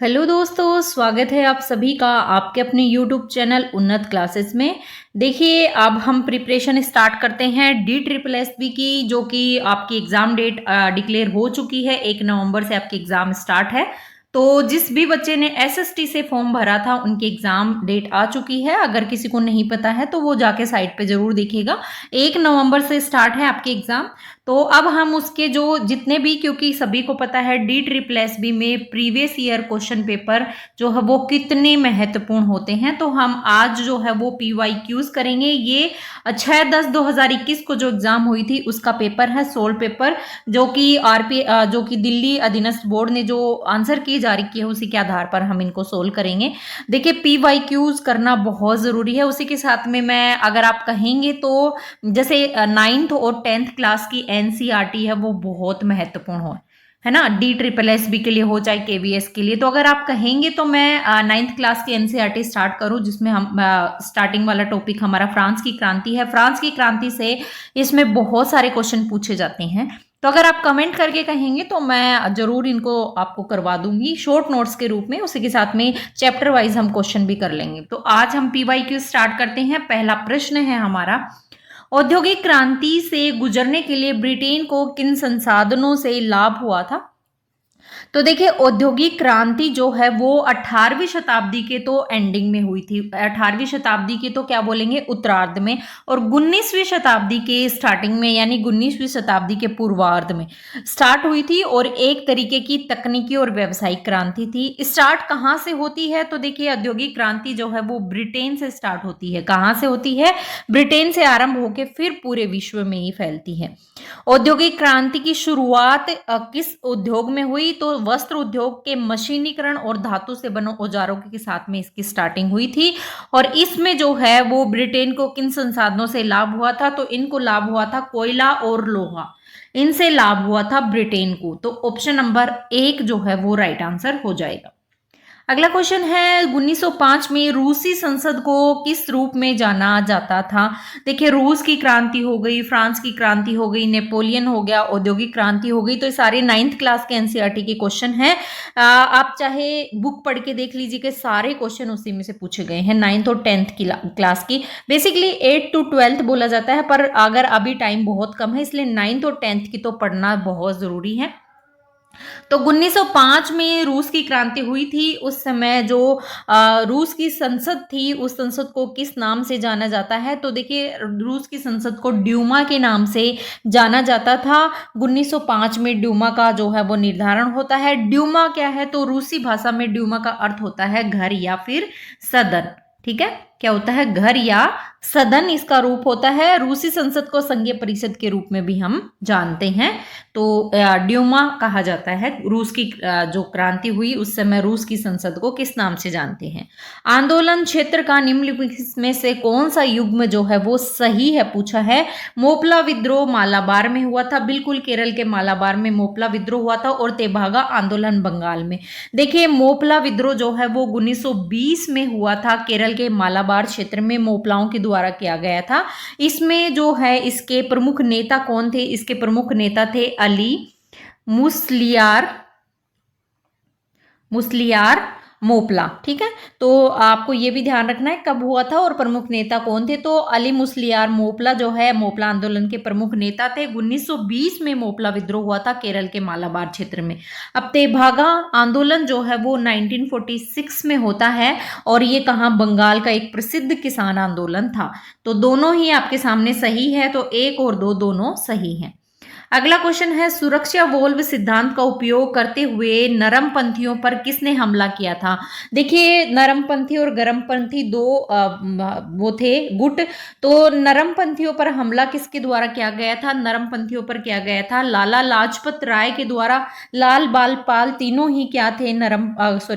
Hello दोस्तों, स्वागत है आप सभी का आपके अपने यूट्यूब चैनल उन्नत क्लासेस में। देखिए, अब हम प्रिपरेशन स्टार्ट करते हैं DSSB की, जो कि आपकी एग्ज़ाम डेट डिक्लेयर हो चुकी है। 1 नवंबर से आपकी एग्ज़ाम स्टार्ट है। तो जिस भी बच्चे ने SST से फॉर्म भरा था उनकी एग्ज़ाम डेट आ चुकी है। अगर किसी को नहीं पता है तो वो जाके साइट पे ज़रूर देखिएगा। 1 नवंबर से स्टार्ट है आपकी एग्ज़ाम। तो अब हम उसके जो जितने भी, क्योंकि सभी को पता है DSSB में प्रीवियस ईयर क्वेश्चन पेपर जो है वो कितने महत्वपूर्ण होते हैं, तो हम आज जो है वो PYQs करेंगे। ये 6/10/2021 को जो एग्जाम हुई थी उसका पेपर है, सोल पेपर, जो कि जो कि दिल्ली अधीनस्थ बोर्ड ने जो आंसर की जारी किए हैं उसी के आधार पर हम इनको सोल्व करेंगे। देखिए, PYQs करना बहुत जरूरी है। उसी के साथ में मैं, अगर आप कहेंगे तो जैसे 9th और 10th क्लास की NCERT है वो बहुत महत्वपूर्ण है ना, DSSB के लिए हो चाहे KVS के लिए। तो अगर आप कहेंगे तो मैं 9th क्लास की NCERT स्टार्ट करूं, जिसमें हम स्टार्टिंग वाला टॉपिक हमारा फ्रांस की क्रांति है। फ्रांस की क्रांति से इसमें बहुत सारे क्वेश्चन पूछे जाते हैं। तो अगर आप कमेंट करके कहेंगे तो मैं जरूर इनको आपको करवा दूंगी शॉर्ट नोट्स के रूप में। उसी के साथ में चैप्टर वाइज हम क्वेश्चन भी कर लेंगे। तो आज हम PYQ स्टार्ट करते हैं। पहला प्रश्न है हमारा, औद्योगिक क्रांति से गुजरने के लिए ब्रिटेन को किन संसाधनों से लाभ हुआ था? तो देखिए, औद्योगिक क्रांति जो है वो 18वीं शताब्दी के तो एंडिंग में हुई थी। 18वीं शताब्दी के तो क्या बोलेंगे, उत्तरार्ध में, और 19वीं शताब्दी के स्टार्टिंग में, यानी 19वीं शताब्दी के पूर्वार्ध में स्टार्ट हुई थी। और एक तरीके की तकनीकी और व्यावसायिक क्रांति थी। स्टार्ट कहाँ से होती है? तो देखिए, औद्योगिक क्रांति जो है वो ब्रिटेन से स्टार्ट होती है। कहाँ से होती है? ब्रिटेन से आरंभ होकर फिर पूरे विश्व में ही फैलती है। औद्योगिक क्रांति की शुरुआत किस उद्योग में हुई? तो वस्त्र उद्योग के मशीनीकरण और धातु से बने औजारों के साथ में इसकी स्टार्टिंग हुई थी। और इसमें जो है वो ब्रिटेन को किन संसाधनों से लाभ हुआ था? तो इनको लाभ हुआ था कोयला और लोहा, इनसे लाभ हुआ था ब्रिटेन को। तो ऑप्शन नंबर 1 जो है वो राइट आंसर हो जाएगा। अगला क्वेश्चन है, 1905 में रूसी संसद को किस रूप में जाना जाता था? देखिए, रूस की क्रांति हो गई, फ्रांस की क्रांति हो गई, नेपोलियन हो गया, औद्योगिक क्रांति हो गई। तो ये सारे 9th क्लास के NCERT के क्वेश्चन हैं। आप चाहे बुक पढ़ के देख लीजिए कि सारे क्वेश्चन उसी में से पूछे गए हैं, 9th और 10th की क्लास की। बेसिकली 8 to 12th बोला जाता है, पर अगर अभी टाइम बहुत कम है इसलिए 9th और 10th की तो पढ़ना बहुत जरूरी है। तो 1905 में रूस की क्रांति हुई थी। उस समय जो रूस की संसद थी, उस संसद को किस नाम से जाना जाता है? तो देखिए, रूस की संसद को ड्यूमा के नाम से जाना जाता था। 1905 में ड्यूमा का जो है वो निर्धारण होता है। ड्यूमा क्या है? तो रूसी भाषा में ड्यूमा का अर्थ होता है घर या फिर सदन। ठीक है, क्या होता है? घर या सदन इसका रूप होता है। रूसी संसद को संघीय परिषद के रूप में भी हम जानते हैं। तो ड्यूमा कहा जाता है। रूस की जो क्रांति हुई उस समय रूस की संसद को किस नाम से जानते हैं? आंदोलन क्षेत्र का निम्नलिखित में से कौन सा युग्म जो है वो सही है, पूछा है। मोपला विद्रोह मालाबार में हुआ था, बिल्कुल केरल के मालाबार में मोपला विद्रोह हुआ था। और तेभागा आंदोलन बंगाल में। देखिए, मोपला विद्रोह जो है वो 1920 में हुआ था, केरल के मालाबार क्षेत्र में मोपलाओं के द्वारा किया गया था। इसमें जो है इसके प्रमुख नेता कौन थे? इसके प्रमुख नेता थे अली मुस्लियार मोपला। ठीक है, तो आपको ये भी ध्यान रखना है कब हुआ था और प्रमुख नेता कौन थे। तो अली मुस्लियार मोपला जो है मोपला आंदोलन के प्रमुख नेता थे। 1920 में मोपला विद्रोह हुआ था केरल के मालाबार क्षेत्र में। अब तेभागा आंदोलन जो है वो 1946 में होता है, और ये कहाँ? बंगाल का एक प्रसिद्ध किसान आंदोलन था। तो दोनों ही आपके सामने सही है, तो 1 और 2 दोनों सही हैं। अगला क्वेश्चन है, सुरक्षा वोल्व सिद्धांत का उपयोग करते हुए नरमपंथियों पर किसने हमला किया था? देखिए, नरमपंथी और गरमपंथी दो वो थे गुट। तो नरमपंथियों पर हमला किसके द्वारा किया गया था? नरमपंथियों पर किया गया था लाला लाजपत राय के द्वारा। लाल बाल पाल तीनों ही क्या थे?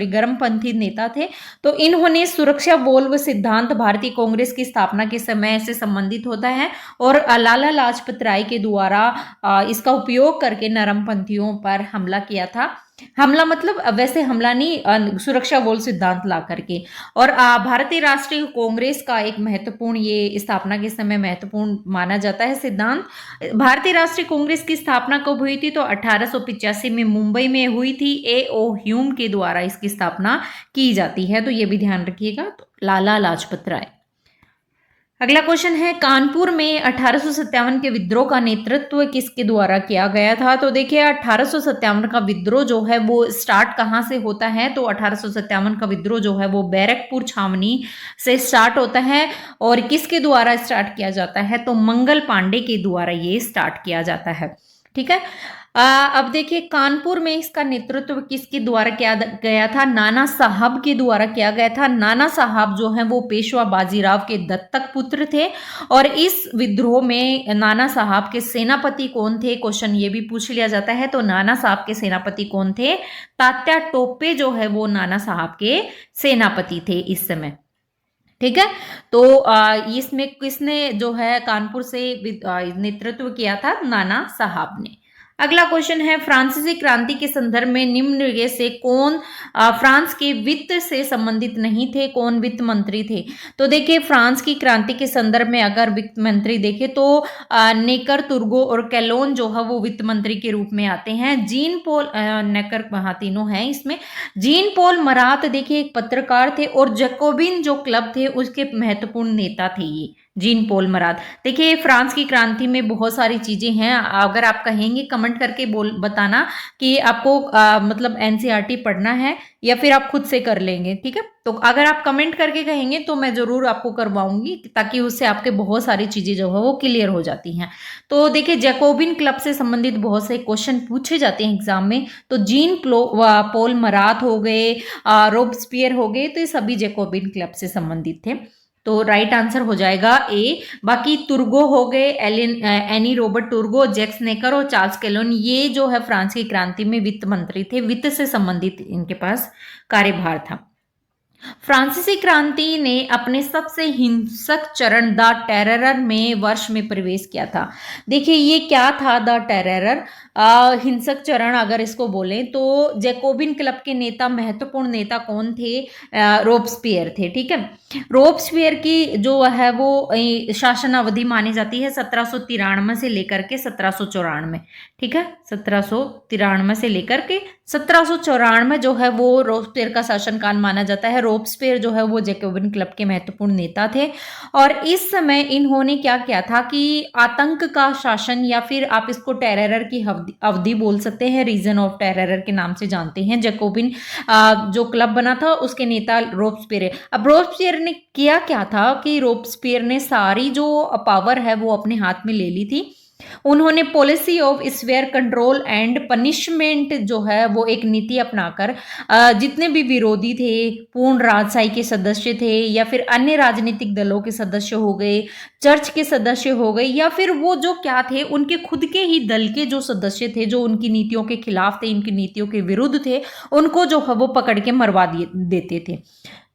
गरमपंथी नेता थे। तो इन्होंने सुरक्षा वोल्व सिद्धांत भारतीय कांग्रेस की स्थापना के समय से संबंधित होता है। और लाला लाजपत राय के द्वारा इसका उपयोग करके नरमपंथियों पर हमला किया था। हमला मतलब वैसे हमला नहीं, सुरक्षा बोल सिद्धांत ला करके। और भारतीय राष्ट्रीय कांग्रेस का एक महत्वपूर्ण, ये स्थापना के समय महत्वपूर्ण माना जाता है सिद्धांत। भारतीय राष्ट्रीय कांग्रेस की स्थापना कब हुई थी? तो 1885 में मुंबई में हुई थी। A.O. ह्यूम के द्वारा इसकी स्थापना की जाती है, तो ये भी ध्यान रखिएगा। तो लाला लाजपत राय। अगला क्वेश्चन है, कानपुर में 1857 के विद्रोह का नेतृत्व किसके द्वारा किया गया था? तो देखिए 1857 का विद्रोह जो है वो स्टार्ट कहाँ से होता है? तो 1857 का विद्रोह जो है वो बैरकपुर छावनी से स्टार्ट होता है। और किसके द्वारा स्टार्ट किया जाता है? तो मंगल पांडे के द्वारा ये स्टार्ट किया जाता है। ठीक है। अब देखिए कानपुर में इसका नेतृत्व किसके द्वारा किया गया था? नाना साहब के द्वारा किया गया था। नाना साहब जो है वो पेशवा बाजीराव के दत्तक पुत्र थे। और इस विद्रोह में नाना साहब के सेनापति कौन थे? क्वेश्चन ये भी पूछ लिया जाता है। तो नाना साहब के सेनापति कौन थे? तात्या टोपे जो है वो नाना साहब के सेनापति थे इस समय। ठीक है। तो इसमें किसने जो है कानपुर से नेतृत्व किया था? नाना साहब ने। अगला क्वेश्चन है, फ्रांसीसी क्रांति के संदर्भ में निम्न से कौन फ्रांस के वित्त से संबंधित नहीं थे? कौन वित्त मंत्री थे? तो देखिए फ्रांस की क्रांति के संदर्भ में अगर वित्त मंत्री देखे तो नेकर, तुर्गो और कैलोन जो है वो वित्त मंत्री के रूप में आते हैं। जीन पॉल नेकर, वहां तीनों हैं इसमें। जीन पॉल मरात देखिए एक पत्रकार थे, और जैकोबिन जो क्लब थे उसके महत्वपूर्ण नेता थे ये जीन पॉल मरात। देखिए फ्रांस की क्रांति में बहुत सारी चीजें हैं। अगर आप कहेंगे कमेंट करके बताना कि आपको मतलब एनसीईआरटी पढ़ना है या फिर आप खुद से कर लेंगे। ठीक है। तो अगर आप कमेंट करके कहेंगे तो मैं जरूर आपको करवाऊंगी, ताकि उससे आपके बहुत सारी चीजें जो है वो क्लियर हो जाती हैं। तो देखिए जैकोबिन क्लब से संबंधित बहुत से क्वेश्चन पूछे जाते हैं एग्जाम में। तो जीन पॉल मरात हो गए, रोबस्पियर हो गए, तो ये सभी जैकोबिन क्लब से संबंधित थे। तो राइट आंसर हो जाएगा ए। बाकी तुर्गो हो गए, एनी रॉबर्ट तुर्गो, जैक्स नेकर और चार्ल्स कैलोन, ये जो है फ्रांस की क्रांति में वित्त मंत्री थे। वित्त से संबंधित इनके पास कार्यभार था। फ्रांसीसी क्रांति ने अपने सबसे हिंसक चरण द टेरर में वर्ष में प्रवेश किया था। देखिए ये क्या था द टेरर? हिंसक चरण अगर इसको बोलें तो जैकोबिन क्लब के नेता, महत्वपूर्ण नेता कौन थे? रोबस्पियर थे। ठीक है। रोबस्पियर की जो है वो शासन अवधि मानी जाती है 1793 से लेकर के 1794। ठीक है। 1793 से लेकर के 1794 जो है वो रोबस्पियर का शासनकाल माना जाता है। रोबस्पियर जो है वो जैकोबिन क्लब के महत्वपूर्ण नेता थे। और इस समय इन्होंने क्या किया था कि आतंक का शासन, या फिर आप इसको टेरर की अवधि बोल सकते हैं, रीजन ऑफ टेरर के नाम से जानते हैं। जैकोबिन जो क्लब बना था उसके नेता रोबस्पियर। अब रोबस्पियर ने किया क्या था कि रोबस्पियर ने सारी जो पावर है वो अपने हाथ में ले ली थी। उन्होंने policy of sphere control and punishment जो है वो एक नीति अपनाकर जितने भी विरोधी थे, पूर्ण राजशाही के सदस्य थे, या फिर अन्य राजनीतिक दलों के सदस्य हो गए, चर्च के सदस्य हो गए, या फिर वो जो क्या थे उनके खुद के ही दल के जो सदस्य थे, जो उनकी नीतियों के खिलाफ थे, इनकी नीतियों के विरुद्ध थे, उनको जो है वो पकड़ के मरवा देते थे।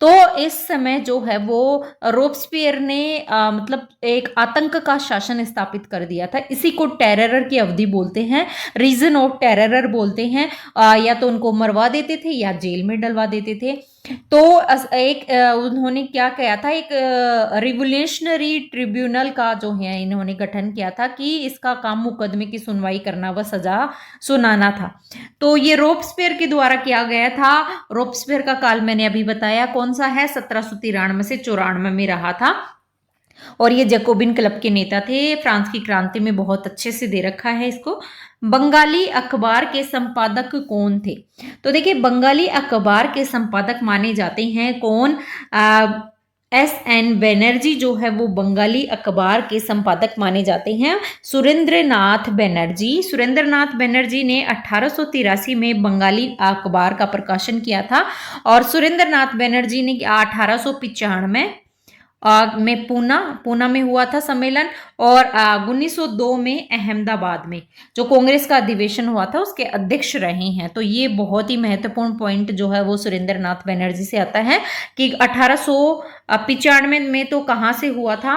तो इस समय जो है वो रोबस्पियर ने मतलब एक आतंक का शासन स्थापित कर दिया था। इसी को टेरर की अवधि बोलते हैं, रीजन ऑफ टेरर बोलते हैं। या तो उनको मरवा देते थे या जेल में डलवा देते थे। तो एक उन्होंने क्या किया था, एक रिवोल्यूशनरी ट्रिब्यूनल का जो है इन्होंने गठन किया था कि इसका काम मुकदमे की सुनवाई करना व सजा सुनाना था। तो ये रोबस्पियर के द्वारा किया गया था। रोबस्पियर का काल मैंने अभी बताया कौन सा है, 1793 से 94 में रहा था। और ये जैकोबिन क्लब के नेता थे। फ्रांस की क्रांति में बहुत अच्छे से दे रखा है इसको। बंगाली अखबार के संपादक कौन थे? तो देखिए बंगाली अखबार के संपादक माने जाते हैं कौन? S.N. बनर्जी जो है वो बंगाली अखबार के संपादक माने जाते हैं। सुरेंद्रनाथ बनर्जी, सुरेंद्रनाथ बनर्जी ने 1883 में बंगाली अखबार का प्रकाशन किया था। और सुरेंद्रनाथ बनर्जी ने 1895 में पूना में हुआ था सम्मेलन। और 1902 में अहमदाबाद में जो कांग्रेस का अधिवेशन हुआ था उसके अध्यक्ष रहे हैं। तो ये बहुत ही महत्वपूर्ण पॉइंट जो है वो सुरेंद्रनाथ बनर्जी से आता है कि 1895 में तो कहाँ से हुआ था?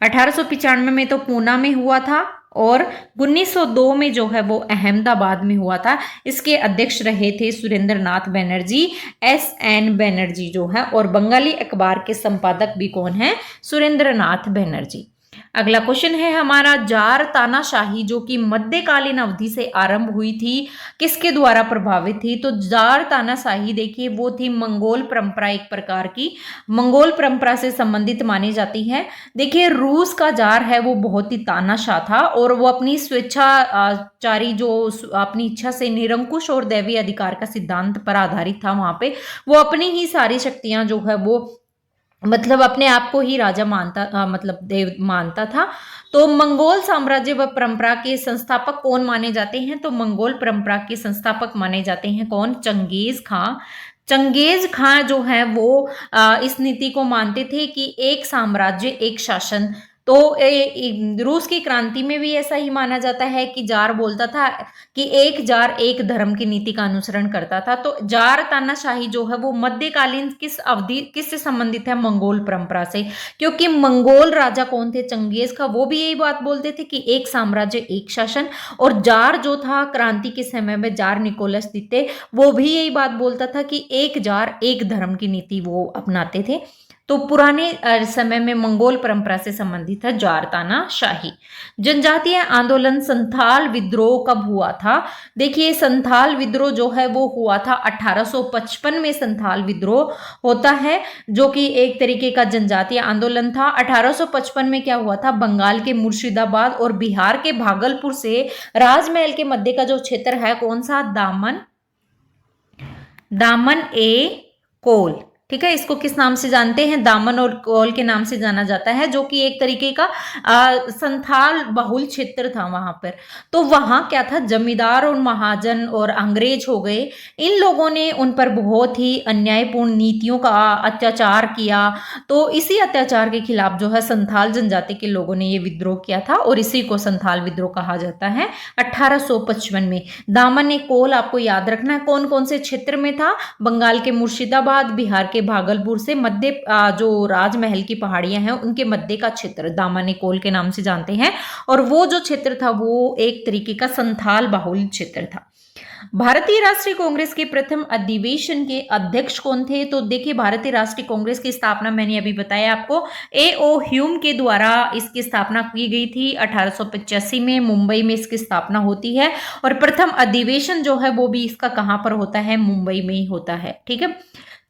1895 में तो पूना में हुआ था। और 1902 में जो है वो अहमदाबाद में हुआ था। इसके अध्यक्ष रहे थे सुरेंद्र नाथ बनर्जी, SN बनर्जी जो है, और बंगाली अखबार के संपादक भी कौन है? सुरेंद्र नाथ बनर्जी। अगला क्वेश्चन है हमारा, जार तानाशाही जो कि मध्यकालीन अवधि से आरंभ हुई थी, किसके द्वारा प्रभावित थी? तो जार तानाशाही देखिए वो थी मंगोल परंपरा, एक प्रकार की मंगोल परंपरा से संबंधित मानी जाती है। देखिए रूस का जार है वो बहुत ही तानाशाह था और वो अपनी स्वेच्छाचारी जो अपनी इच्छा से निरंकुश और दैवीय अधिकार का सिद्धांत पर आधारित था। वहां पे वो अपनी ही सारी शक्तियां जो है वो मतलब अपने आप को ही राजा मानता मतलब देव मानता था। तो मंगोल साम्राज्य व परंपरा के संस्थापक कौन माने जाते हैं? तो मंगोल परंपरा के संस्थापक माने जाते हैं कौन? चंगेज खां। चंगेज खां जो है वो इस नीति को मानते थे कि एक साम्राज्य एक शासन। तो रूस की क्रांति में भी ऐसा ही माना जाता है कि जार बोलता था कि एक जार एक धर्म की नीति का अनुसरण करता था। तो जार तानाशाही जो है वो मध्यकालीन किस अवधि किससे संबंधित है? मंगोल परंपरा से, क्योंकि मंगोल राजा कौन थे? चंगेज खां, वो भी यही बात बोलते थे कि एक साम्राज्य एक शासन। और जार जो था क्रांति के समय में जार निकोलस द्वितीय, वो भी यही बात बोलता था कि एक जार एक धर्म की नीति वो अपनाते थे। तो पुराने समय में मंगोल परंपरा से संबंधित है जार तानाशाही। जनजातीय आंदोलन संथाल विद्रोह कब हुआ था? देखिए संथाल विद्रोह जो है वो हुआ था 1855 में। संथाल विद्रोह होता है जो कि एक तरीके का जनजातीय आंदोलन था। 1855 में क्या हुआ था? बंगाल के मुर्शिदाबाद और बिहार के भागलपुर से राजमहल के मध्य का जो क्षेत्र है कौन सा? दामन ए कोल। ठीक है, इसको किस नाम से जानते हैं? दामन और कोल के नाम से जाना जाता है, जो कि एक तरीके का संथाल बहुल क्षेत्र था वहां पर। तो वहां क्या था? जमींदार और महाजन और अंग्रेज हो गए, इन लोगों ने उन पर बहुत ही अन्यायपूर्ण नीतियों का अत्याचार किया। तो इसी अत्याचार के खिलाफ जो है संथाल जनजाति के लोगों ने ये विद्रोह किया था और इसी को संथाल विद्रोह कहा जाता है 1855 में। दामन ए कोल आपको याद रखना है कौन कौन से क्षेत्र में था? बंगाल के मुर्शिदाबाद, बिहार के भागलपुर से मध्य जो राजमहल की पहाड़ियां हैं उनके मध्य का क्षेत्र दामन कोल के नाम से जानते हैं। और वो जो क्षेत्र था वो एक तरीके का संथाल बाहुल क्षेत्र था। भारतीय राष्ट्रीय कांग्रेस के प्रथम अधिवेशन के अध्यक्ष कौन थे? तो देखिए भारतीय राष्ट्रीय कांग्रेस की स्थापना मैंने अभी बताया आपको A.O. ह्यूम के द्वारा इसकी स्थापना की गई थी 1885 में। मुंबई में इसकी स्थापना होती है और प्रथम अधिवेशन जो है वो भी इसका कहां पर होता है? मुंबई में ही होता है। ठीक है,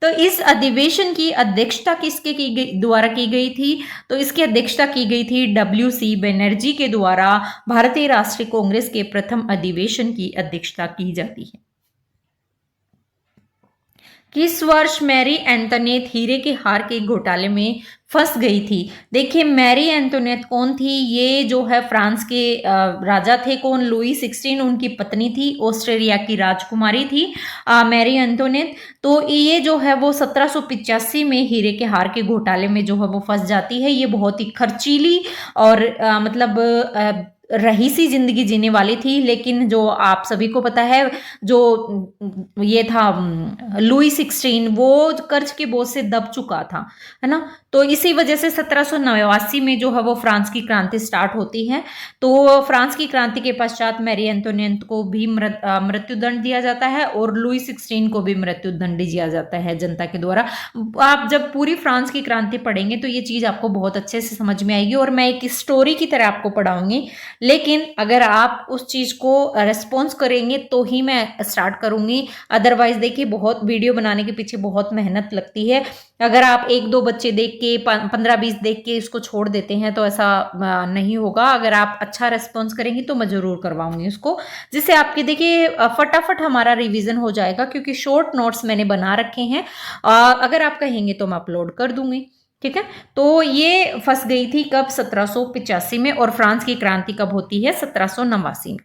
तो इस अधिवेशन की अध्यक्षता किसके द्वारा की गई थी? तो इसकी अध्यक्षता की गई थी WC बनर्जी के द्वारा। भारतीय राष्ट्रीय कांग्रेस के प्रथम अधिवेशन की अध्यक्षता की जाती है। किस वर्ष मैरी एंटोनेट हीरे के हार के घोटाले में फंस गई थी? देखिए मैरी एंटोनेट कौन थी? ये जो है फ्रांस के राजा थे कौन? लुई 16 उनकी पत्नी थी, ऑस्ट्रेलिया की राजकुमारी थी मैरी एंटोनेट। तो ये जो है वो 1785 में हीरे के हार के घोटाले में जो है वो फंस जाती है। ये बहुत ही खर्चीली और मतलब रईसी जिंदगी जीने वाली थी, लेकिन जो आप सभी को पता है जो ये था लुई 16 वो कर्ज के बोझ से दब चुका था, है ना। तो इसी वजह से 1789 में जो है वो फ्रांस की क्रांति स्टार्ट होती है। तो फ्रांस की क्रांति के पश्चात मैरी एंटोनियट को भी मृत्युदंड दिया जाता है और लुई 16 को भी मृत्युदंड दिया जाता है जनता के द्वारा। आप जब पूरी फ्रांस की क्रांति पढ़ेंगे तो ये चीज आपको बहुत अच्छे से समझ में आएगी और मैं एक स्टोरी की तरह आपको पढ़ाऊंगी। लेकिन अगर आप उस चीज को रेस्पॉन्स करेंगे तो ही मैं स्टार्ट करूंगी, अदरवाइज देखिए बहुत वीडियो बनाने के पीछे बहुत मेहनत लगती है। अगर आप 1-2 बच्चे देख के 15-20 देख के इसको छोड़ देते हैं तो ऐसा नहीं होगा। अगर आप अच्छा रेस्पॉन्स करेंगे तो मैं जरूर करवाऊंगी उसको, जिससे आपके देखिए फटाफट हमारा रिवीजन हो जाएगा, क्योंकि शॉर्ट नोट्स मैंने बना रखे हैं। अगर आप कहेंगे तो मैं अपलोड कर दूंगी। ठीक है, तो ये फंस गई थी कब? 1785 में। और फ्रांस की क्रांति कब होती है? 1789 में।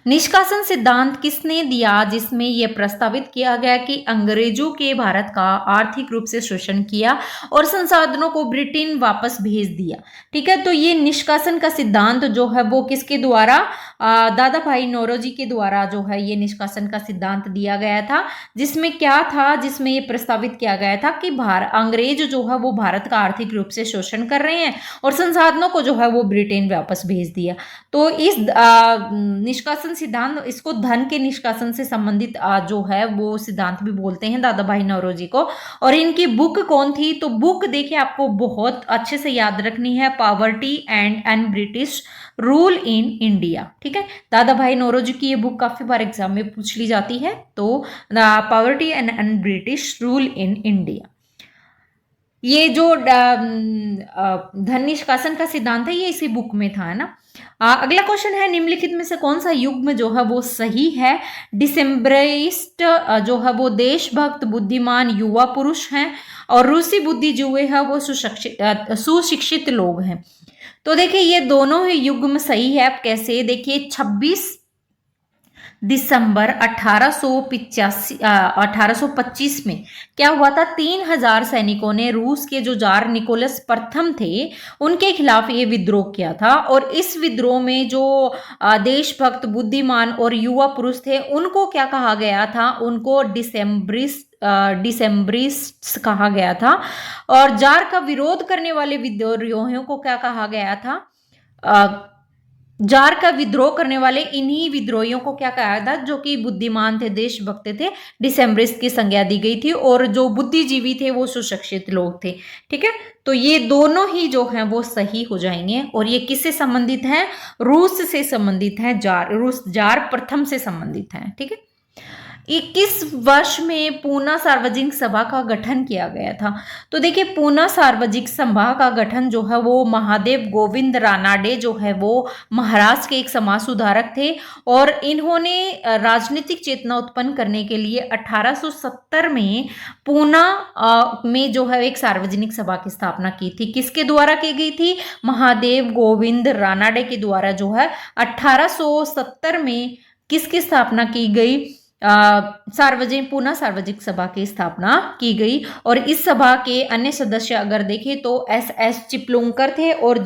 निष्कासन सिद्धांत किसने दिया, जिसमें यह प्रस्तावित किया गया कि अंग्रेजों के भारत का आर्थिक रूप से शोषण किया और संसाधनों को ब्रिटेन वापस भेज दिया। ठीक है, तो ये निष्कासन का सिद्धांत जो है वो किसके द्वारा, दादा भाई नौरोजी के द्वारा जो है ये निष्कासन का सिद्धांत दिया गया था। जिसमें क्या था, जिसमें ये प्रस्तावित किया गया था कि अंग्रेज जो है वो भारत का आर्थिक रूप से शोषण कर रहे हैं और संसाधनों को जो है वो ब्रिटेन वापस भेज दिया। तो इस निष्कासन सिद्धांत, इसको धन के निष्कासन से संबंधित जो है वो सिद्धांत भी बोलते हैं दादा भाई नौरोजी को। और इनकी बुक कौन थी, तो बुक देखिए आपको बहुत अच्छे से याद रखनी है, poverty and British rule in India. ठीक है, दादा भाई नौरोजी की ये बुक काफी बार एग्जाम में पूछ ली जाती है। तो poverty and British rule in India, ये जो धन निष्कासन का सिद्धांत है ये इसी बुक में था, है ना। अगला क्वेश्चन है, निम्नलिखित में से कौन सा युग्म जो है वो सही है। डिसेम्बरिस्ट जो है वो देशभक्त बुद्धिमान युवा पुरुष हैं और रूसी बुद्धिजीवी है वो सुशिक्षित लोग हैं। तो देखिए ये दोनों ही युग्म सही है। आप कैसे, देखिए 26 दिसंबर 1825 में क्या हुआ था, 3000 सैनिकों ने रूस के जो जार निकोलस प्रथम थे उनके खिलाफ ये विद्रोह किया था। और इस विद्रोह में जो देशभक्त बुद्धिमान और युवा पुरुष थे उनको क्या कहा गया था, उनको डिसेम्बरिस्ट्स कहा गया था। और जार का विरोध करने वाले विद्रोहियों को क्या कहा गया था, जार का विद्रोह करने वाले इन्हीं विद्रोहियों को क्या कहा था, जो कि बुद्धिमान थे, देशभक्त थे, डिसेम्बरिस्ट की संज्ञा दी गई थी। और जो बुद्धिजीवी थे वो सुशिक्षित लोग थे। ठीक है, तो ये दोनों ही जो हैं वो सही हो जाएंगे। और ये किससे संबंधित हैं, रूस से संबंधित हैं, रूस जार प्रथम से संबंधित हैं। ठीक है, 21 वर्ष में पूना सार्वजनिक सभा का गठन किया गया था। तो देखिए पूना सार्वजनिक सभा का गठन जो है वो महादेव गोविंद रानाडे जो है वो महाराष्ट्र के एक समाज सुधारक थे। और इन्होंने राजनीतिक चेतना उत्पन्न करने के लिए 1870 में पूना में जो है एक सार्वजनिक सभा की स्थापना की थी। किसके द्वारा की गई थी, महादेव गोविंद रानाडे के द्वारा जो है 1870 में किसकी स्थापना की गई, सार्वजनिक पूना सार्वजनिक सभा की स्थापना की गई। और इस सभा के अन्य सदस्य अगर देखें तो एस चिपलूंकर थे और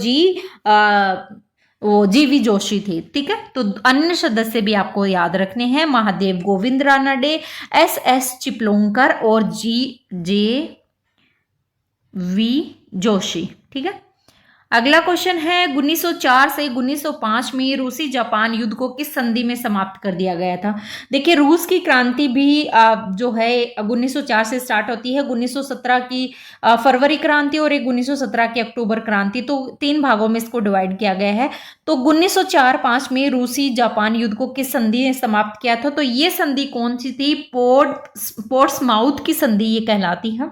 जीवी जोशी थे। ठीक है, तो अन्य सदस्य भी आपको याद रखने हैं, महादेव गोविंद रानडे, एस चिपलूंकर और वी जोशी। ठीक है, अगला क्वेश्चन है 1904 से 1905 में रूसी जापान युद्ध को किस संधि में समाप्त कर दिया गया था। देखिए रूस की क्रांति भी जो है 1904 से स्टार्ट होती है, 1917 की फरवरी क्रांति और एक 1917 की अक्टूबर क्रांति, तो 3 भागों में इसको डिवाइड किया गया है। तो 1904-05 में रूसी जापान युद्ध को किस संधि ने समाप्त किया था, तो ये संधि कौन सी थी, पोर्ट्समाउथ की संधि ये कहलाती है।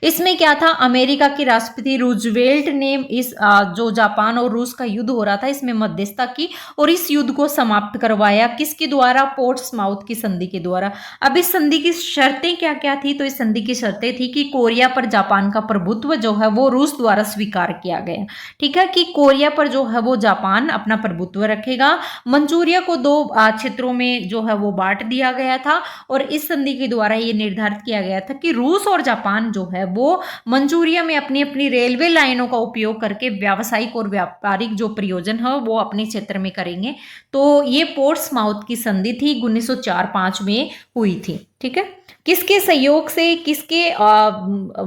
इसमें क्या था, अमेरिका के राष्ट्रपति रूजवेल्ट ने इस जो जापान और रूस का युद्ध हो रहा था इसमें मध्यस्थता की और इस युद्ध को समाप्त करवाया। किसके द्वारा, पोर्ट्समाउथ की संधि के द्वारा। अब इस संधि की शर्तें क्या क्या थी, तो इस संधि की शर्तें थी कि कोरिया पर जापान का प्रभुत्व जो है वो रूस द्वारा स्वीकार किया गया। ठीक है, कि कोरिया पर जो है वो जापान अपना प्रभुत्व रखेगा। मंचूरिया को 2 क्षेत्रों में जो है वो बांट दिया गया था और इस संधि के द्वारा ये निर्धारित किया गया था कि रूस और जापान जो है वो मंचूरिया में अपनी अपनी रेलवे लाइनों का उपयोग करके व्यावसायिक और व्यापारिक जो प्रयोजन है वो अपने क्षेत्र में करेंगे। तो ये पोर्ट्समाउथ की संधि थी 1904-05 में हुई थी। ठीक है, किसके सहयोग से, किसके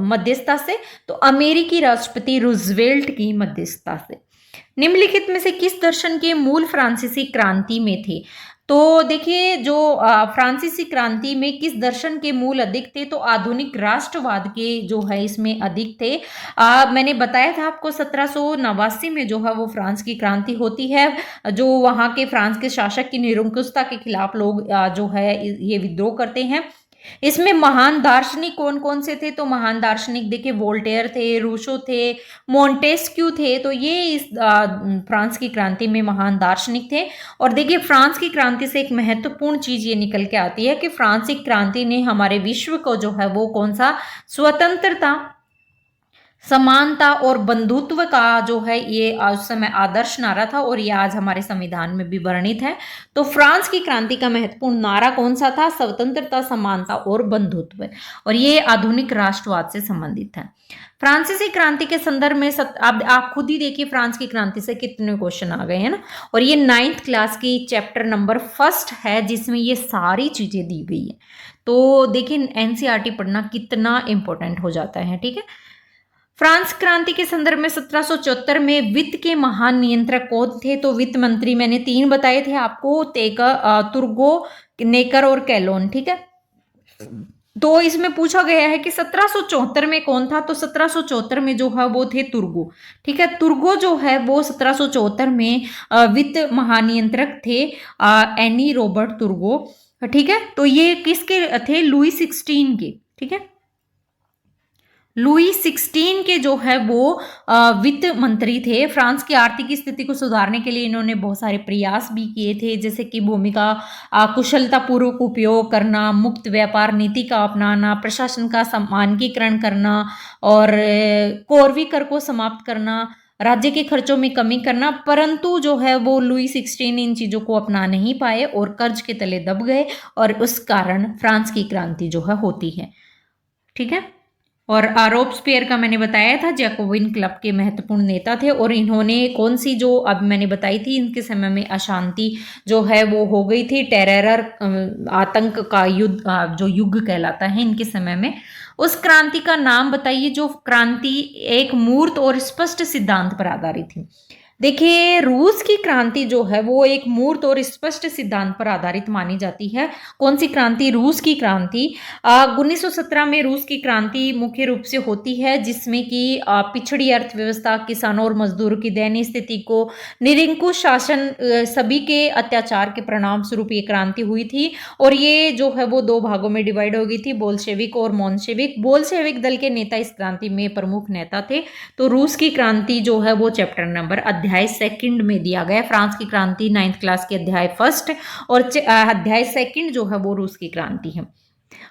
मध्यस्थता से, तो अमेरिकी राष्ट्रपति रूजवेल्ट की मध्यस्थता से। निम्नलिखित में से किस दर्शन के मूल फ्रांसीसी क्रांति में थे, तो देखिए जो फ्रांसीसी क्रांति में किस दर्शन के मूल अधिक थे, तो आधुनिक राष्ट्रवाद के जो है इसमें अधिक थे। मैंने बताया था आपको 1789 में जो है वो फ्रांस की क्रांति होती है, जो वहाँ के फ्रांस के शासक की निरंकुशता के खिलाफ लोग जो है ये विद्रोह करते हैं। इसमें महान दार्शनिक कौन कौन से थे, तो महान दार्शनिक देखिए वोल्टेयर थे, रूसो थे, मोंटेस्क्यू थे। तो ये इस फ्रांस की क्रांति में महान दार्शनिक थे। और देखिए फ्रांस की क्रांति से एक महत्वपूर्ण चीज ये निकल के आती है कि फ्रांसीसी क्रांति ने हमारे विश्व को जो है वो कौन सा स्वतंत्रता समानता और बंधुत्व का जो है ये उस समय आदर्श नारा था और ये आज हमारे संविधान में भी वर्णित है। तो फ्रांस की क्रांति का महत्वपूर्ण नारा कौन सा था? स्वतंत्रता, समानता और बंधुत्व, और ये आधुनिक राष्ट्रवाद से संबंधित है। फ्रांसीसी क्रांति के संदर्भ में आप खुद ही देखिए फ्रांस की क्रांति से कितने क्वेश्चन आ गए हैं ना। और ये 9th क्लास की चैप्टर नंबर 1 है जिसमें ये सारी चीजें दी गई है। तो देखिए एनसीईआरटी पढ़ना कितना इंपॉर्टेंट हो जाता है। ठीक है, फ्रांस क्रांति के संदर्भ में 1774 में वित्त के महान नियंत्रक कौन थे? तो वित्त मंत्री मैंने 3 बताए थे आपको, तुर्गो, नेकर और कैलोन। ठीक है, तो इसमें पूछा गया है कि 1774 में कौन था? तो 1774 में जो है वो थे तुर्गो। ठीक है, तुर्गो जो है वो 1774 में वित्त महानियंत्रक थे, एनी रॉबर्ट तुर्गो। ठीक है, तो ये किसके थे? लुई 16 के। ठीक है, लुई 16 के जो है वो वित्त मंत्री थे। फ्रांस की आर्थिक स्थिति को सुधारने के लिए इन्होंने बहुत सारे प्रयास भी किए थे, जैसे कि भूमि का कुशलतापूर्वक उपयोग करना, मुक्त व्यापार नीति का अपनाना, प्रशासन का समानकीकरण करना और कोरवी कर को समाप्त करना, राज्य के खर्चों में कमी करना। परंतु जो है वो लुई 16 इन चीजों को अपना नहीं पाए और कर्ज के तले दब गए और उस कारण फ्रांस की क्रांति जो है होती है। ठीक है, और रोबेस्पियर का मैंने बताया था जैकोबिन क्लब के महत्वपूर्ण नेता थे और इन्होंने कौन सी जो अब मैंने बताई थी, इनके समय में अशांति जो है वो हो गई थी, टेरर आतंक का युद्ध जो युग कहलाता है इनके समय में। उस क्रांति का नाम बताइए जो क्रांति एक मूर्त और स्पष्ट सिद्धांत पर आधारित थी। देखिए रूस की क्रांति जो है वो एक मूर्त और स्पष्ट सिद्धांत पर आधारित मानी जाती है। कौन सी क्रांति? रूस की क्रांति। 1917 में रूस की क्रांति मुख्य रूप से होती है जिसमें कि पिछड़ी अर्थव्यवस्था, किसानों और मजदूरों की दयनीय स्थिति को, निरंकुश शासन, सभी के अत्याचार के परिणाम स्वरूप ये क्रांति हुई थी और ये जो है वो 2 भागों में डिवाइड हो गई थी, बोल्शेविक और मोन्शेविक। बोल्शेविक दल के नेता इस क्रांति में प्रमुख नेता थे। तो रूस की क्रांति जो है वो चैप्टर नंबर अध्याय 2 में दिया गया। फ्रांस की क्रांति 9th क्लास के अध्याय 1 और अध्याय 2 जो है वो रूस की क्रांति है।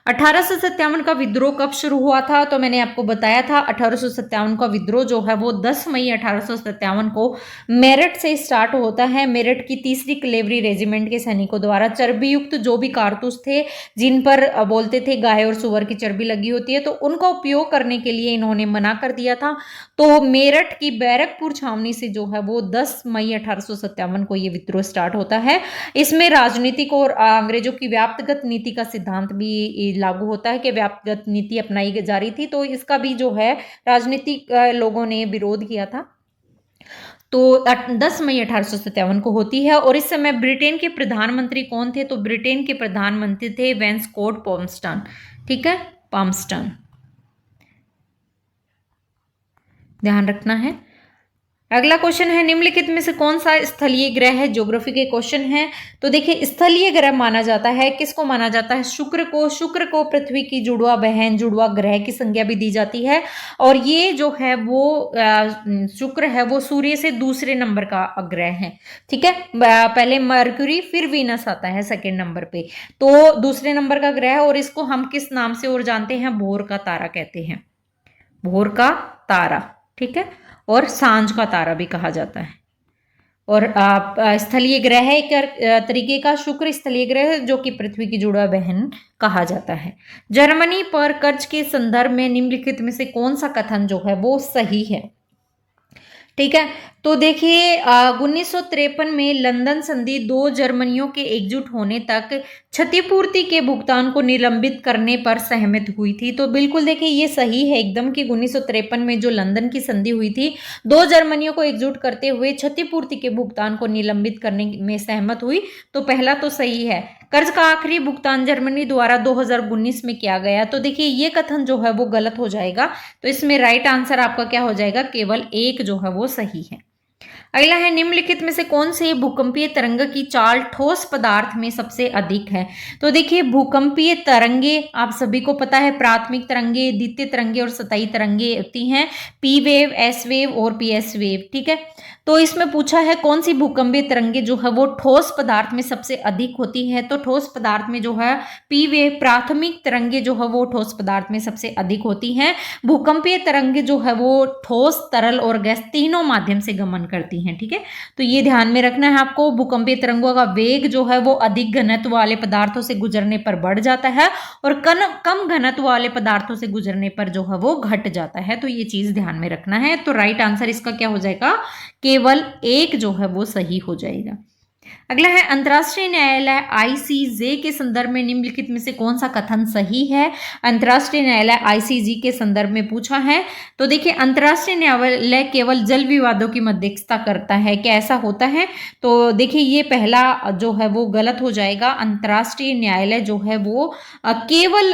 1857 का विद्रोह कब शुरू हुआ था? तो मैंने आपको बताया था 1857 का विद्रोह जो है वो 10 मई 1857 को मेरठ से स्टार्ट होता है। मेरठ की 3री कैवेलरी रेजिमेंट के सैनिकों द्वारा चर्बी युक्त जो भी कारतूस थे जिन पर बोलते थे गाय और सुअर की चर्बी लगी होती है, तो उनका उपयोग करने के लिए इन्होंने मना कर दिया था। तो मेरठ की बैरकपुर छावनी से जो है वो 10 मई 1857 को ये विद्रोह स्टार्ट होता है। इसमें राजनीतिक और अंग्रेजों की व्याप्तगत नीति का सिद्धांत भी लागू होता है कि व्याप्तगत नीति अपनाई जा रही थी, तो इसका भी जो है राजनीतिक लोगों ने विरोध किया था। तो 10 मई 1857 को होती है और इस समय ब्रिटेन के प्रधानमंत्री कौन थे? तो ब्रिटेन के प्रधानमंत्री थे वेंसकोट पॉम्स्टन। ठीक है, पॉम्स्टन, ध्यान रखना है। अगला क्वेश्चन है निम्नलिखित में से कौन सा स्थलीय ग्रह है? ज्योग्राफी के क्वेश्चन है। तो देखिए स्थलीय ग्रह माना जाता है, किसको माना जाता है? शुक्र को। शुक्र को पृथ्वी की जुड़वा बहन, जुड़वा ग्रह की संज्ञा भी दी जाती है और ये जो है वो शुक्र है वो सूर्य से दूसरे नंबर का ग्रह है। ठीक है, पहले मरक्यूरी फिर वीनस आता है सेकेंड नंबर पे, तो दूसरे नंबर का ग्रह है और इसको हम किस नाम से और जानते हैं? भोर का तारा कहते हैं, भोर का तारा। ठीक है, और सांझ का तारा भी कहा जाता है। और स्थलीय ग्रह है एक तरीके का, शुक्र स्थलीय ग्रह जो कि पृथ्वी की जुड़वा बहन कहा जाता है। जर्मनी पर कर्ज के संदर्भ में निम्नलिखित में से कौन सा कथन जो है वो सही है? ठीक है, तो देखिए 1953 में लंदन संधि 2 जर्मनियों के एकजुट होने तक क्षतिपूर्ति के भुगतान को निलंबित करने पर सहमत हुई थी। तो बिल्कुल देखिए ये सही है एकदम कि 1953 में जो लंदन की संधि हुई थी 2 जर्मनियों को एकजुट करते हुए क्षतिपूर्ति के भुगतान को निलंबित करने में सहमत हुई। तो पहला तो सही है। कर्ज का आखिरी भुगतान जर्मनी द्वारा 2019 में किया गया। तो देखिए ये कथन जो है वो गलत हो जाएगा, तो इसमें राइट आंसर आपका क्या हो जाएगा? केवल 1 जो है वो सही है। अगला है निम्नलिखित में से कौन से भूकंपीय तरंग की चाल ठोस पदार्थ में सबसे अधिक है? तो देखिए भूकंपीय तरंगे आप सभी को पता है, प्राथमिक तरंगे, द्वितीय तरंगे और सतही तरंगे होती हैं, पी वेव, एस वेव और पी एस वेव। ठीक है, तो इसमें पूछा है कौन सी भूकंपीय तरंगे जो है वो ठोस पदार्थ में सबसे अधिक होती है। तो ठोस पदार्थ में जो है पी वेव प्राथमिक तरंगे जो है वो ठोस पदार्थ में सबसे अधिक होती हैं। भूकंपीय तरंगे जो है वो ठोस, तरल और गैस तीनों माध्यम से गमन करती हैं। ठीक है, तो ये ध्यान में रखना है आपको। भूकंपीय तरंगों का वेग जो है वो अधिक घनत्व वाले पदार्थों से गुजरने पर बढ़ जाता है और कम घनत्व वाले पदार्थों से गुजरने पर जो है वो घट जाता है। तो ये चीज ध्यान में रखना है। तो राइट आंसर इसका क्या हो जाएगा, केवल एक जो है वो सही हो जाएगा। अगला है अंतर्राष्ट्रीय न्यायालय आईसीजे के संदर्भ में निम्नलिखित में से कौन सा कथन सही है। अंतर्राष्ट्रीय न्यायालय आईसीजे के संदर्भ में पूछा है। तो देखिए, अंतर्राष्ट्रीय न्यायालय केवल जल विवादों की मध्यस्थता करता है, क्या ऐसा होता है? तो देखिए, ये पहला जो है वो गलत हो जाएगा। अंतर्राष्ट्रीय न्यायालय जो है वो केवल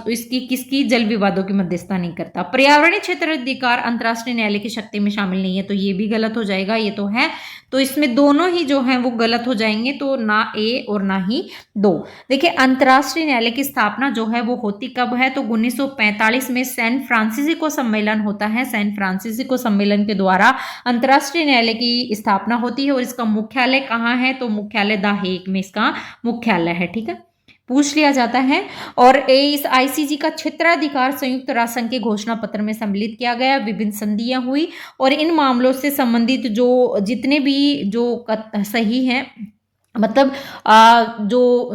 इसकी किसकी जल विवादों की मध्यस्थता नहीं करता। पर्यावरणीय क्षेत्र अधिकार अंतर्राष्ट्रीय न्यायालय की शक्ति में शामिल नहीं है, तो ये भी गलत हो जाएगा। ये तो है, तो इसमें दोनों ही जो है वो गलत हो जाएंगे, तो ना ए और ना ही दो। देखिए, अंतर्राष्ट्रीय न्यायालय की स्थापना जो है वो होती कब है? तो 1945 में सैन फ्रांसिस्को सम्मेलन होता है। सैन फ्रांसिस्को सम्मेलन के द्वारा अंतर्राष्ट्रीय न्यायालय की स्थापना होती है। और इसका मुख्यालय कहाँ है? तो मुख्यालय द हेग में इसका मुख्यालय है। ठीक है, पूछ लिया जाता है। और इस आईसीजी का क्षेत्राधिकार संयुक्त राष्ट्र संघ के घोषणा पत्र में सम्मिलित किया गया। विभिन्न संधियां हुई और इन मामलों से संबंधित जो जितने भी जो सही हैं, मतलब जो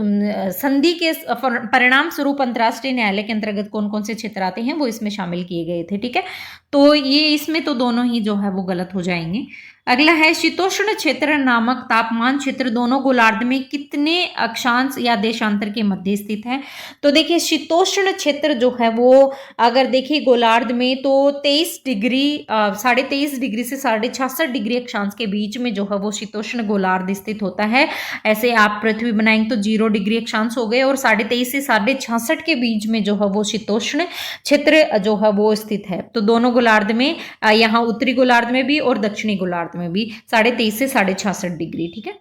संधि के परिणाम स्वरूप अंतर्राष्ट्रीय न्यायालय के अंतर्गत कौन कौन से क्षेत्र आते हैं वो इसमें शामिल किए गए थे। ठीक है, तो ये इसमें तो दोनों ही जो है वो गलत हो जाएंगे। अगला है शीतोष्ण क्षेत्र नामक तापमान क्षेत्र दोनों गोलार्ध में कितने अक्षांश या देशांतर के मध्य स्थित है? तो देखिए, शीतोष्ण क्षेत्र जो है वो अगर देखिए गोलार्ध में तो 23 डिग्री 23.5 डिग्री से 66.5 डिग्री अक्षांश के बीच में जो है वो शीतोष्ण गोलार्ध स्थित होता है। ऐसे आप पृथ्वी बनाएंगे तो 0 डिग्री अक्षांश हो गए और 23.5 से 66.5 के बीच में जो है वो शीतोष्ण क्षेत्र जो है वो स्थित है। तो दोनों गोलार्ध में, यहाँ उत्तरी गोलार्ध में भी और दक्षिणी गोलार्ध में भी 23.5 से 66.5 डिग्री। ठीक है,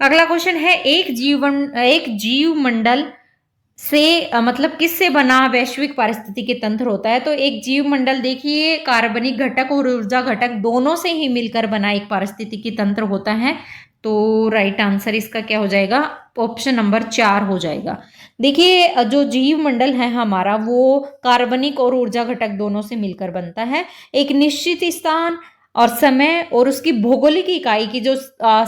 अगला क्वेश्चन है एक जीव मंडल से मतलब किससे बना वैश्विक पारिस्थितिकी तंत्र होता है? तो एक जीव मंडल देखिए कार्बनिक घटक और ऊर्जा घटक दोनों से ही मिलकर बना एक पारिस्थितिकी तंत्र होता है। तो राइट आंसर इसका क्या हो जाएगा? ऑप्शन नंबर 4 हो जाएगा। देखिए, जो जीव मंडल है हमारा वो कार्बनिक और ऊर्जा घटक दोनों से मिलकर बनता है। एक निश्चित स्थान और समय और उसकी भौगोलिक इकाई की जो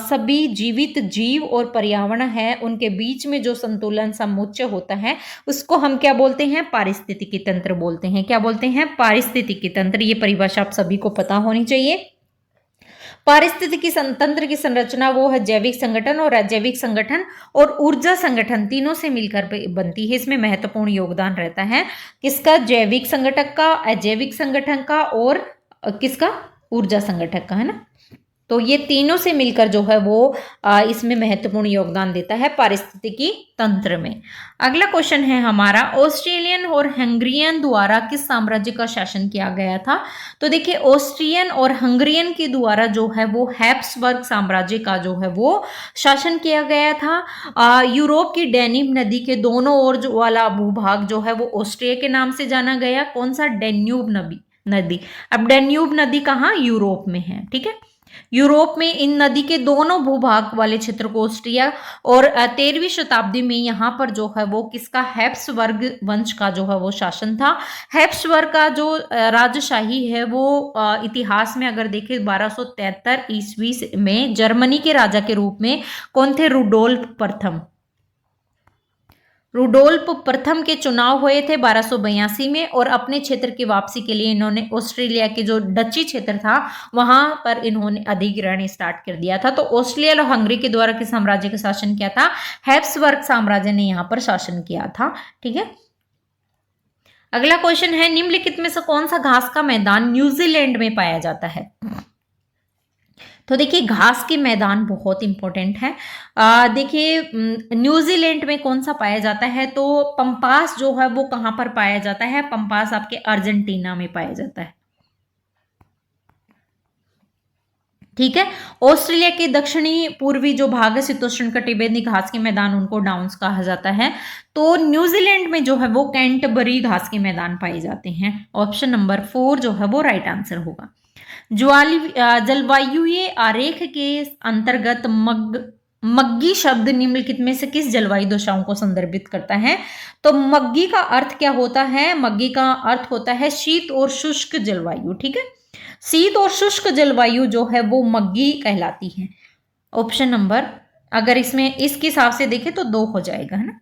सभी जीवित जीव और पर्यावरण है उनके बीच में जो संतुलन समुच्चय होता है उसको हम क्या बोलते हैं? पारिस्थितिकी तंत्र बोलते हैं। क्या बोलते हैं? पारिस्थितिकी तंत्र। ये परिभाषा आप सभी को पता होनी चाहिए। पारिस्थितिकी तंत्र की संरचना वो है जैविक संगठन और अजैविक संगठन और ऊर्जा संगठन तीनों से मिलकर बनती है। इसमें महत्वपूर्ण योगदान रहता है किसका? जैविक संगठन का, अजैविक संगठन का और किसका? ऊर्जा संगठन का, है ना। तो ये तीनों से मिलकर जो है वो इसमें महत्वपूर्ण योगदान देता है पारिस्थितिकी तंत्र में। अगला क्वेश्चन है हमारा ऑस्ट्रियन और हंगरियन द्वारा किस साम्राज्य का शासन किया गया था? तो देखिए, ऑस्ट्रियन और हंगरियन के द्वारा जो है वो हैब्सबर्ग साम्राज्य का जो है वो शासन किया गया था। यूरोप की डैन्यूब नदी के दोनों ओर वाला भूभाग जो है वो ऑस्ट्रिया के नाम से जाना गया। कौन सा? डैन्यूब नदी। अब डैन्यूब नदी कहाँ? यूरोप में है। ठीक है, यूरोप में इन नदी के दोनों भूभाग वाले क्षेत्र को ऑस्ट्रिया और 13वीं शताब्दी में यहाँ पर जो है वो किसका? हैब्सबर्ग वंश का जो है वो शासन था। हैब्सबर्ग का जो राजशाही है वो इतिहास में अगर देखें 1273 ईस्वी में जर्मनी के राजा के रूप में कौन थे? रुडोल्फ प्रथम के चुनाव हुए थे 1282 में और अपने क्षेत्र की वापसी के लिए इन्होंने ऑस्ट्रेलिया के जो डची क्षेत्र था वहां पर इन्होंने अधिग्रहण स्टार्ट कर दिया था। तो ऑस्ट्रिया और हंगरी के द्वारा किस साम्राज्य का शासन किया था? हैब्सबर्ग साम्राज्य ने यहाँ पर शासन किया था। ठीक है, अगला क्वेश्चन है निम्नलिखित में से कौन सा घास का मैदान न्यूजीलैंड में पाया जाता है? तो देखिए, घास के मैदान बहुत इंपॉर्टेंट है। देखिए, न्यूजीलैंड में कौन सा पाया जाता है? तो पंपास जो है वो कहाँ पर पाया जाता है? पंपास आपके अर्जेंटीना में पाया जाता है। ठीक है, ऑस्ट्रेलिया के दक्षिणी पूर्वी जो भाग है शीतोष्ण कटिबंधीय घास के मैदान उनको डाउन्स कहा जाता है। तो न्यूजीलैंड में जो है वो कैंटरबरी घास के मैदान पाए जाते हैं। ऑप्शन नंबर 4 जो है वो राइट आंसर होगा। जलवायुये आरेख के अंतर्गत मग्गी शब्द निम्नलिखित में से किस जलवायु दशाओं को संदर्भित करता है? तो मग्गी का अर्थ क्या होता है? मग्गी का अर्थ होता है शीत और शुष्क जलवायु। ठीक है, शीत और शुष्क जलवायु जो है वो मग्गी कहलाती है। ऑप्शन नंबर, अगर इसमें इसके हिसाब से देखें तो 2 हो जाएगा, है ना।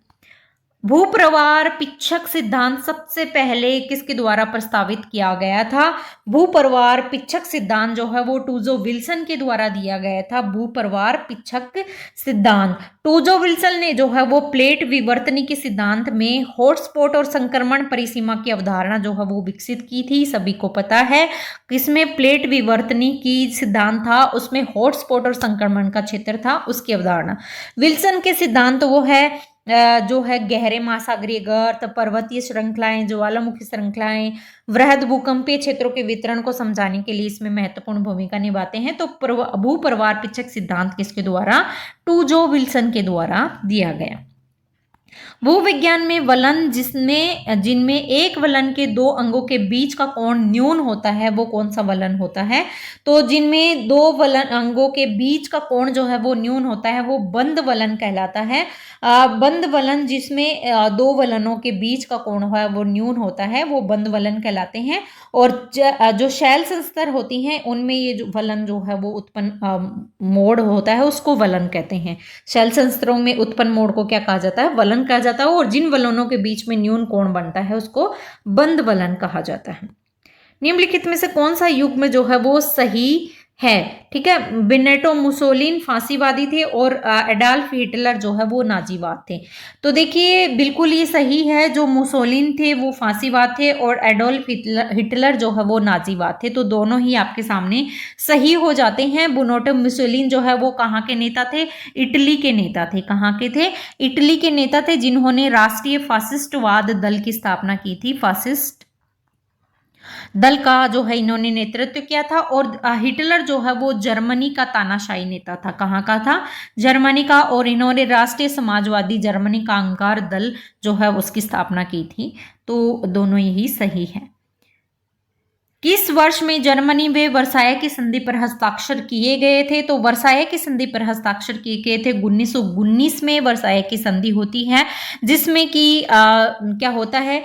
भूप्रवार पिच्छक सिद्धांत सबसे पहले किसके द्वारा प्रस्तावित किया गया था? भूप्रवार पिच्छक सिद्धांत जो है वो टूजो विल्सन के द्वारा दिया गया था। भूप्रवार पिच्छक सिद्धांत टूजो विल्सन ने जो है वो प्लेट विवर्तनी के सिद्धांत में हॉटस्पॉट और संक्रमण परिसीमा की अवधारणा जो है वो विकसित की थी। सभी को पता है किसमें प्लेट विवर्तनी की सिद्धांत था, उसमें हॉटस्पॉट और संक्रमण का क्षेत्र था, उसकी अवधारणा। विल्सन के सिद्धांत वो है जो है गहरे महासागरीय गर्त, पर्वतीय श्रृंखलाएं, ज्वालामुखी श्रृंखलाएं, वृहद भूकंपीय क्षेत्रों के वितरण को समझाने के लिए इसमें महत्वपूर्ण भूमिका निभाते हैं। तो भूप्रवार पिच्छक सिद्धांत किसके द्वारा? टूजो विल्सन के द्वारा दिया गया। भूविज्ञान में वलन जिनमें एक वलन के 2 अंगों के बीच का कोण न्यून होता है, वो कौन सा वलन होता है? तो जिनमें 2 वलन अंगों के बीच का कोण जो है वो न्यून होता है वो बंद वलन कहलाता है। बंद वलन जिसमें 2 वलनों के बीच का कोण है वो न्यून होता है वो बंद वलन कहलाते हैं। और जो शैल संस्तर होती हैं उनमें ये जो वलन जो है वो उत्पन्न मोड़ होता है उसको वलन कहते हैं। शैल संस्तरों में उत्पन्न मोड़ को क्या कहा जाता है? वलन कहा जाता है। और जिन वलनों के बीच में न्यून कोण बनता है उसको बंद वलन कहा जाता है। निम्नलिखित में से कौन सा युग्म जो है वो सही है? ठीक है, बेनेटो मुसोलिन फांसीवादी थे और एडॉल्फ हिटलर जो है वो नाजीवाद थे। तो देखिए बिल्कुल ये सही है, जो मुसोलिन थे वो फांसीवाद थे और एडॉल्फ हिटलर जो है वो नाजीवाद थे। तो दोनों ही आपके सामने सही हो जाते हैं। बेनेटो मुसोलिन जो है वो कहाँ के नेता थे? इटली के नेता थे। कहाँ के थे? इटली के नेता थे, जिन्होंने राष्ट्रीय फासिस्टवाद दल की स्थापना की थी। फासिस्ट दल का जो है इन्होंने नेतृत्व किया था। और हिटलर जो है वो जर्मनी का तानाशाही नेता था। कहाँ का था? जर्मनी का। और इन्होंने राष्ट्रीय समाजवादी जर्मनी का अंगार दल जो है उसकी स्थापना की थी। तो दोनों यही सही है। किस वर्ष में जर्मनी में वर्साय की संधि पर हस्ताक्षर किए गए थे? तो वर्साय की संधि पर हस्ताक्षर किए गए थे 1919 में वर्साय की संधि होती है, जिसमें कि क्या होता है,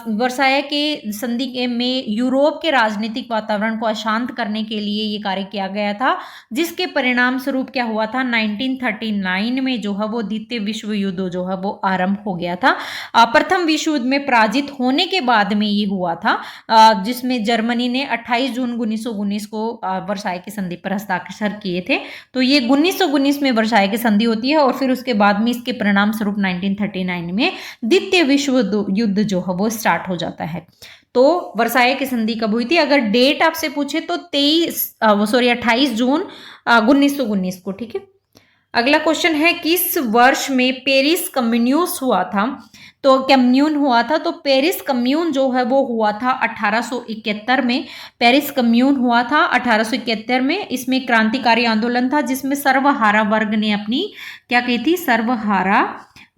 वर्साय के संधि में यूरोप के राजनीतिक वातावरण को अशांत करने के लिए ये कार्य किया गया था, जिसके परिणाम स्वरूप क्या हुआ था? 1939 में जो है वो द्वितीय विश्व युद्ध जो है वो आरंभ हो गया था। प्रथम विश्व युद्ध में पराजित होने के बाद में ये हुआ था, जिसमें जर्मनी ने 28 जून 1919 को वर्साय की संधि पर हस्ताक्षर किए थे। तो ये 1919 में वर्साय की संधि होती है और फिर उसके बाद में इसके परिणाम स्वरूप 1939 में द्वितीय विश्व युद्ध जो है वो स्टार्ट हो जाता है। तो वर्साय की संधि कब हुई थी? अगर डेट आपसे पूछे तो 28 जून 1919 को। ठीक है, अगला क्वेश्चन है किस वर्ष में पेरिस कम्युन्यूस हुआ था? तो कम्यून हुआ था, तो पेरिस कम्यून जो है वो हुआ था 1871 में। पेरिस कम्यून हुआ था 1871 में। इसमें क्रांतिकारी आंदोलन था जिसमें सर्वहारा वर्ग ने अपनी क्या कही थी? सर्वहारा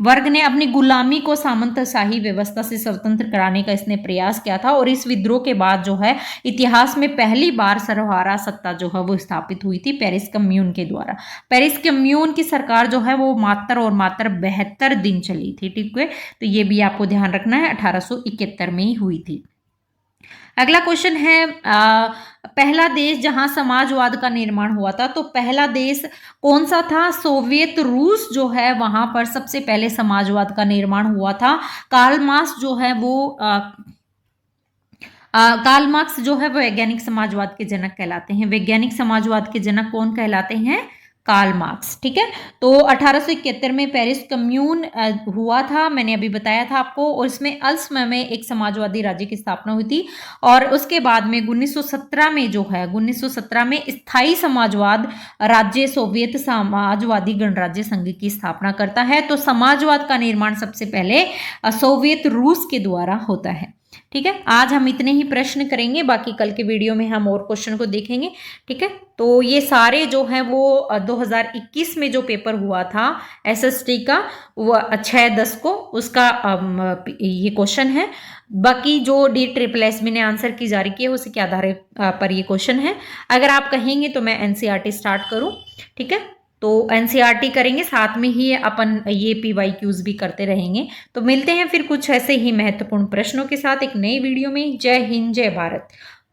वर्ग ने अपनी गुलामी को सामंतशाही व्यवस्था से स्वतंत्र कराने का इसने प्रयास किया था। और इस विद्रोह के बाद जो है इतिहास में पहली बार सर्वहारा सत्ता जो है वो स्थापित हुई थी पेरिस कम्यून के द्वारा। पेरिस कम्यून की सरकार जो है वो मात्र और मात्र 72 दिन चली थी। ठीक है, तो ये भी आपको ध्यान रखना है, 1871 में ही हुई थी। अगला क्वेश्चन है पहला देश जहां समाजवाद का निर्माण हुआ था, तो पहला देश कौन सा था? सोवियत रूस जो है वहां पर सबसे पहले समाजवाद का निर्माण हुआ था। कार्ल मार्क्स जो है वो कार्ल मार्क्स जो है वो वैज्ञानिक समाजवाद के जनक कहलाते हैं। वैज्ञानिक समाजवाद के जनक कौन कहलाते हैं? Karl Marx. ठीक है, तो 1871 में पेरिस कम्यून हुआ था, मैंने अभी बताया था आपको। और इसमें अल्प समय में एक समाजवादी राज्य की स्थापना हुई थी। और उसके बाद में 1917 में जो है 1917 में स्थायी समाजवाद राज्य सोवियत समाजवादी गणराज्य संघ की स्थापना करता है। तो समाजवाद का निर्माण सबसे पहले सोवियत रूस के द्वारा होता है। ठीक है, आज हम इतने ही प्रश्न करेंगे, बाकी कल के वीडियो में हम और क्वेश्चन को देखेंगे। ठीक है, तो ये सारे जो हैं वो 2021 में जो पेपर हुआ था एसएसटी का, वो 6-10 को उसका ये क्वेश्चन है। बाकी जो DSSS ने आंसर की जारी की है उसी के आधार पर ये क्वेश्चन है। अगर आप कहेंगे तो मैं एनसीईआरटी स्टार्ट करूं, ठीक है, तो एनसीईआरटी करेंगे, साथ में ही अपन ये PYQs भी करते रहेंगे। तो मिलते हैं फिर कुछ ऐसे ही महत्वपूर्ण प्रश्नों के साथ एक नई वीडियो में। जय हिंद, जय भारत।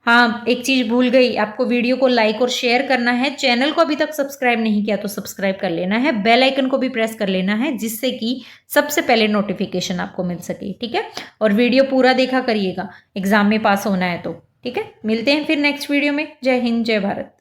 हाँ, एक चीज भूल गई, आपको वीडियो को लाइक और शेयर करना है। चैनल को अभी तक सब्सक्राइब नहीं किया तो सब्सक्राइब कर लेना है, बेल आइकन को भी प्रेस कर लेना है, जिससे कि सबसे पहले नोटिफिकेशन आपको मिल सके। ठीक है, और वीडियो पूरा देखा करिएगा, एग्जाम में पास होना है तो। ठीक है, मिलते हैं फिर नेक्स्ट वीडियो में। जय हिंद, जय भारत।